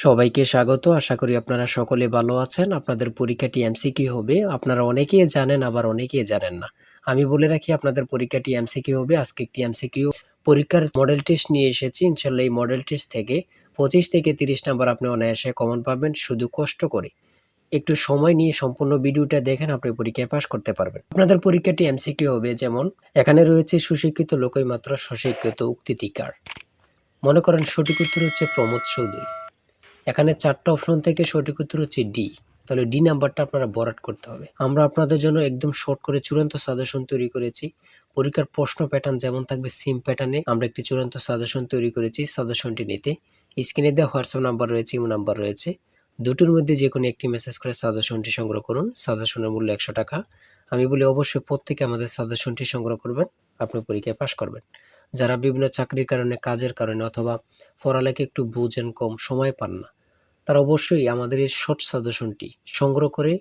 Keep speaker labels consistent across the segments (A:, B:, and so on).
A: সবাইকে স্বাগত। আশা করি আপনারা সকলে ভালো আছেন। আপনাদের পরীক্ষাটি এমসিকিউ হবে। আপনারা অনেকেই জানেন, আবার অনেকেই জানেন না। আমি বলে রাখি আপনাদের পরীক্ষাটি এমসিকিউ হবে। আজকে একটি এমসিকিউ পরীক্ষার মডেল টেস্ট নিয়ে এসেছি। ইনশাআল্লাহ এই মডেল টেস্ট থেকে 25 থেকে 30 নাম্বার আপনি অনায়াসে কমন পাবেন। শুধু কষ্ট করে একটু সময় নিয়ে সম্পূর্ণ ভিডিওটা দেখেন, আপনি পরীক্ষায় পাস করতে পারবেন। আপনাদের পরীক্ষাটি এমসিকিউ হবে যেমন এখানে রয়েছে সুশিক্ষিত লোকই মাত্র স্বশিক্ষিত উক্তি টিকার। মনে করেন সঠিক উত্তর হচ্ছে প্রমোদ চৌধুরী। এখানে 4টা অপশন থেকে সঠিক উত্তর হচ্ছে ডি। তাহলে ডি নাম্বারটা আপনারা ভরাট করতে হবে। আমরা আপনাদের জন্য একদম শর্ট করে চূড়ান্ত সাজেশন তৈরি করেছি। পরীক্ষার প্রশ্ন প্যাটার্ন যেমন থাকবে সেম প্যাটার্নে আমরা একটি চূড়ান্ত সাজেশন তৈরি করেছি। সাজেশনটি নিতে স্ক্রিনে দেওয়া হোয়াটসঅ্যাপ নাম্বার রয়েছে, ইমো নাম্বার রয়েছে। দুটোর মধ্যে যে কোনো একটি মেসেজ করে সাজেশনটি সংগ্রহ করুন। সাজেশনের মূল্য 100 টাকা। আমি বলি অবশ্যই প্রত্যেকে আমাদের সাজেশনটি সংগ্রহ করবেন, আপনি পরীক্ষায় পাশ করবেন। যারা বিভিন্ন চাকরির কারণে, কাজের কারণে অথবা পড়ালেখা একটু বুঝেন, কম সময় পান না, তারা অবশ্যই আমাদের এই শর্ট সাজেশনটি সংগ্রহ করে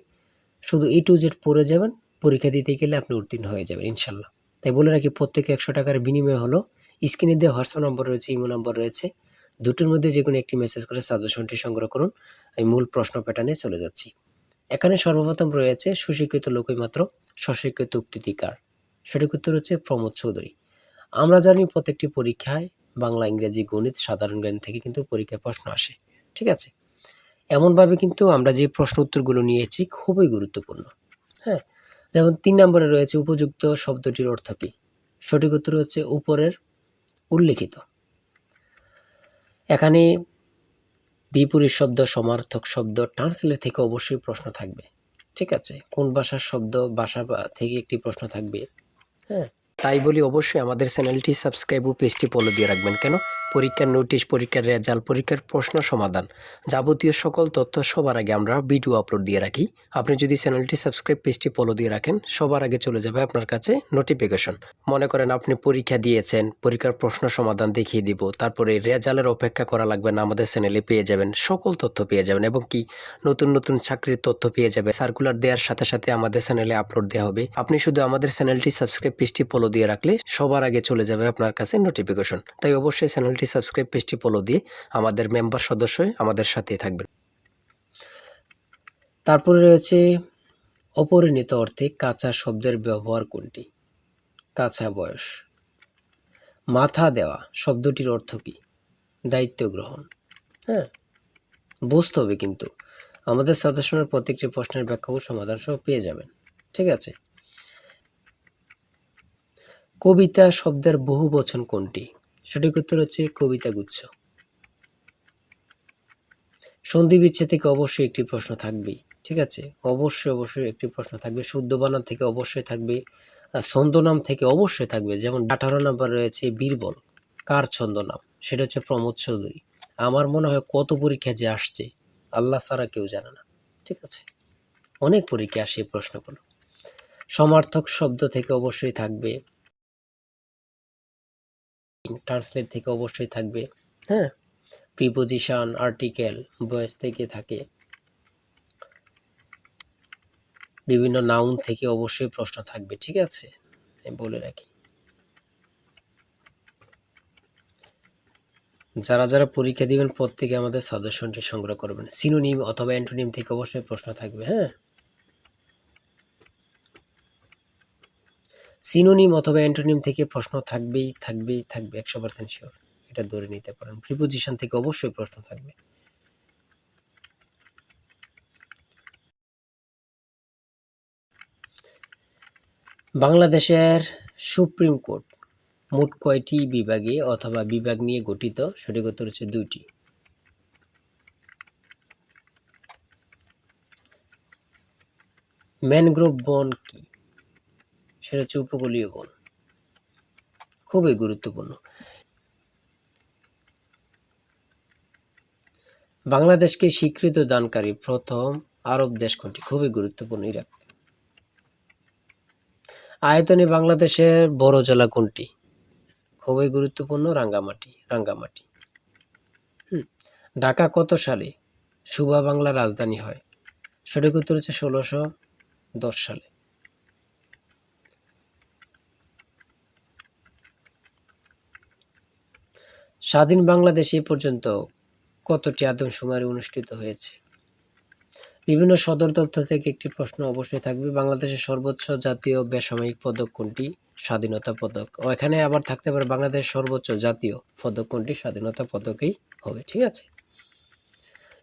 A: শুধু A to Z পড়ে যাবেন। পরীক্ষা দিতে গেলে আপনি উত্তীর্ণ হয়ে যাবেন ইনশাল্লাহ। তাই বলে রাখি প্রত্যেকে 100 টাকার বিনিময় হলো। স্ক্রিনে দেওয়া হোয়াটসঅ্যাপ নম্বর রয়েছে, ইমো নম্বর রয়েছে। দুটোর মধ্যে যে কোনো একটি মেসেজ করে সাজেশনটি সংগ্রহ করুন। আমি মূল প্রশ্ন প্যাটার্নে চলে যাচ্ছি। এখানে সর্বপ্রথম রয়েছে সুশিক্ষিত লোকই মাত্র স্বশিক্ষিত উক্তি কার। সঠিক উত্তর হচ্ছে প্রমোদ চৌধুরী। আমরা জানি প্রত্যেকটি পরীক্ষায় বাংলা, ইংরেজি, গণিত, সাধারণ জ্ঞান থেকে কিন্তু পরীক্ষায় প্রশ্ন আসে। ঠিক আছে, এমনভাবে কিন্তু আমরা যে প্রশ্ন উত্তরগুলো নিয়েছি খুবই গুরুত্বপূর্ণ। হ্যাঁ, যেমন 3 নম্বরে রয়েছে উপযুক্ত শব্দটির অর্থ কী। সঠিক উত্তর হচ্ছে উপরের উল্লেখিত। এখানে বিপরীত শব্দ, সমার্থক শব্দ, ট্রান্সলেট থেকে অবশ্যই প্রশ্ন থাকবে। ঠিক আছে, কোন ভাষার শব্দ, ভাষা থেকে একটি প্রশ্ন থাকবে। হ্যাঁ, তাই বলি অবশ্যই আমাদের চ্যানেলটি সাবস্ক্রাইব ও পেজটি ফলো দিয়ে রাখবেন। কেন? পরীক্ষার নোটিশ, পরীক্ষার রেজাল্ট, পরীক্ষার প্রশ্ন সমাধান, যাবতীয় সকল তথ্য সবার আগে আমরা ভিডিও আপলোড দিয়ে রাখি। আপনি যদি চ্যানেলটি সাবস্ক্রাইব, পেজটি ফলো দিয়ে রাখেন, সবার আগে চলে যাবে আপনার কাছে নোটিফিকেশন। মনে করেন আপনি পরীক্ষা দিয়েছেন, পরীক্ষার প্রশ্ন সমাধান দেখিয়ে দিব, তারপরে রেজাল্টের অপেক্ষা করা লাগবে না, আমাদের চ্যানেলে পেয়ে যাবেন, সকল তথ্য পেয়ে যাবেন এবং কি নতুন নতুন চাকরির তথ্য পেয়ে যাবে। সার্কুলার দেওয়ার সাথে সাথে আমাদের চ্যানেলে আপলোড দেওয়া হবে। আপনি শুধু আমাদের চ্যানেলটি সাবস্ক্রাইব, পেজটি ফলো দিয়ে রাখলে সবার আগে চলে যাবে আপনার কাছে নোটিফিকেশন। তাই অবশ্যই চ্যানেলটি সাবস্ক্রাইব, পেজটি ফলো দিয়ে আমাদের মেম্বার সদস্য হয়ে আমাদের সাথেই থাকবেন। তারপরে রয়েছে অপরিণত অর্থে কাঁচা শব্দের ব্যবহার কোনটি? কাঁচা বয়স। মাথা দেওয়া শব্দটির অর্থ কী? দায়িত্ব গ্রহণ। হ্যাঁ, বুঝতে হবে কিন্তু আমাদের সাজেশনের প্রত্যেকটি প্রশ্নের ব্যাখ্যা ও সমাধান সহ পেয়ে যাবেন। ঠিক আছে, কবিতা শব্দের বহু বচন কোনটি? সঠিক উত্তর হচ্ছে কবিতা গুচ্ছ। সন্ধি বিচ্ছেদ থেকে অবশ্যই একটি প্রশ্ন থাকবেই। ঠিক আছে, অবশ্যই একটি প্রশ্ন থাকবে। শুদ্ধ বানান থেকে অবশ্যই থাকবে। ছন্দনাম থেকে অবশ্যই থাকবে। যেমন 18 নাম্বার রয়েছে বীরবল, কার ছন্দনাম? সেটা হচ্ছে প্রমোদ চৌধুরী। আমার মনে হয় কত পরীক্ষা যে আসছে আল্লাহ ছাড়া কেউ জানে না। ঠিক আছে, অনেক পরীক্ষা আসে এই প্রশ্নগুলো। সমার্থক শব্দ থেকে অবশ্যই থাকবে। ট্রান্সলেট থেকে অবশ্যই থাকবে। হ্যাঁ, প্রিপোজিশন, আর্টিকেল, ভয়েস থেকে থাকে। বিভিন্ন নাউন থেকে অবশ্যই প্রশ্ন থাকবে। ঠিক আছে, আমি বলে রাখি। যারা যারা পরীক্ষা দিবেন প্রত্যেকে আমাদের সাজেশনটি সংগ্রহ করবেন। সিনোনিম অথবা অ্যান্টোনিম থেকে অবশ্যই প্রশ্ন থাকবে। হ্যাঁ, সিনোনিম অথবা অ্যান্টোনিম থেকে প্রশ্ন থাকবেই 100% শিওর, এটা ধরে নিতে পারেন। প্রিপোজিশন থেকে অবশ্যই প্রশ্ন থাকবে। বাংলাদেশের সুপ্রিম কোর্ট মোট কয়টি বিভাগে অথবা বিভাগ নিয়ে গঠিত? সঠিক উত্তর হচ্ছে 2টি। ম্যানগ্রোভ বন কি? সেটা হচ্ছে উপকূলীয় বন। খুবই গুরুত্বপূর্ণ। বাংলাদেশকে স্বীকৃতি দানকারী প্রথম আরব দেশ কোনটি? খুবই গুরুত্বপূর্ণ, ইরাক। আয়তনে বাংলাদেশের বড় জেলা কোনটি? খুবই গুরুত্বপূর্ণ, রাঙ্গামাটি। ঢাকা কত সালে সুবা বাংলার রাজধানী হয়? সঠিক উত্তর হচ্ছে 1610 সালে। স্বাধীন বাংলাদেশ এ পর্যন্ত কতটি আদমশুমারি অনুষ্ঠিত হয়েছে? বিভিন্ন সদর দপ্তর থেকে একটি প্রশ্ন অবশ্যই থাকবে। বাংলাদেশের সর্বোচ্চ জাতীয় বেসামরিক পদক কোনটি? স্বাধীনতা পদক। ও এখানে আবার থাকতে পারে বাংলাদেশের সর্বোচ্চ জাতীয় পদক কোনটি? স্বাধীনতা পদকই হবে। ঠিক আছে?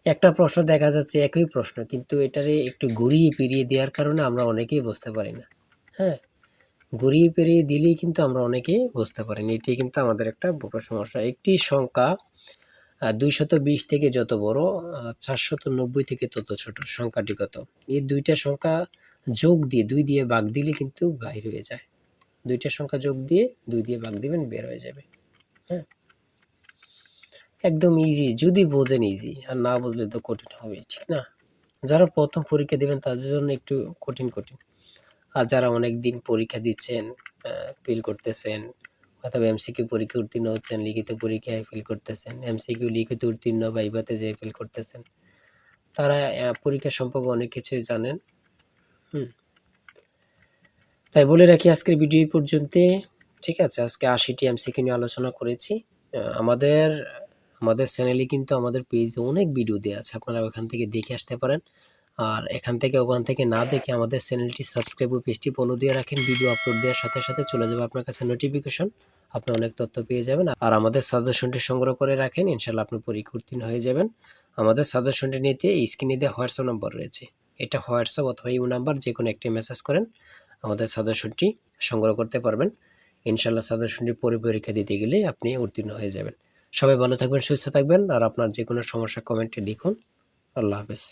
A: একটা প্রশ্ন দেখা যাচ্ছে একই প্রশ্ন, কিন্তু এটারে একটু ঘুরিয়ে ফিরিয়ে দেওয়ার কারণে আমরা অনেকেই বুঝতে পারি না। হ্যাঁ? ঘুরিয়ে ফিরিয়ে দিলেই কিন্তু আমরা অনেকেই বুঝতে পারি না। এটি কিন্তু আমাদের একটা বড় সমস্যা। একটি সংখ্যা ২২০ থেকে যত বড়, ৪৯০ থেকে তত ছোট। সংখ্যাটি কত? এই ২টা সংখ্যা যোগ দিয়ে ২ দিয়ে ভাগ দিলে কিন্তু বাইর হয়ে যায়। ২টা সংখ্যা যোগ দিয়ে ২ দিয়ে ভাগ দিবেন, বের হয়ে যাবে। হ্যাঁ? একদম ইজি, যদি বোঝেন ইজি, আর না বুঝলে তো কঠিন হবেই, ঠিক না? যারা প্রথম পরীক্ষা দিবেন তাদের জন্য একটু কঠিন। আর যারা অনেকদিন পরীক্ষা দিচ্ছেন, ফেল করতেছেন, অথবা এমসিকিউ পরীক্ষা উত্তীর্ণ হচ্ছেন, লিখিত পরীক্ষায় ফেল করতেছেন, এমসিকিউ লিখিত উত্তীর্ণ ভাইভাতে যেয়ে ফেল করতেছেন, তারা পরীক্ষা সম্পর্কে অনেক কিছুই জানেন। তাই বলে রাখি আজকের ভিডিও এই পর্যন্তই। ঠিক আছে? আজকে ৮০টি এমসিকিউ নিয়ে আলোচনা করেছি। আমাদের আমাদের চ্যানেলে কিন্তু আমাদের পেজে অনেক ভিডিও দেয়া আছে। আপনারা ওখান থেকে দেখে আসতে পারেন। আর এখান থেকে ওখান থেকে না দেখে আমাদের চ্যানেলটি সাবস্ক্রাইব ও পেজটি ফলো দিয়ে রাখেন। ভিডিও আপলোড দেওয়ার সাথে সাথে চলে যাবে আপনার কাছে নোটিফিকেশন। আপনি অনেক তথ্য পেয়ে যাবেন। আর আমাদের সাজেশনটি সংগ্রহ করে রাখেন। ইনশাআল্লাহ আপনি পরীক্ষা উত্তীর্ণ হয়ে যাবেন। আমাদের সাজেশনটি নিতে স্ক্রিনে দেওয়া হোয়াটসঅ্যাপ নম্বর রয়েছে। এটা হোয়াটসঅ্যাপ অথবা ইমো নাম্বার, যেকোনো একটি মেসেজ করেন, আমাদের সাজেশনটি সংগ্রহ করতে পারবেন। ইনশাআল্লাহ সাজেশনটি পরীক্ষা দিতে গেলে আপনি উত্তীর্ণ হয়ে যাবেন। সবাই ভালো থাকবেন, সুস্থ থাকবেন। আর আপনার যে কোনো সমস্যা কমেন্টে লিখুন। আল্লাহ হাফেজ।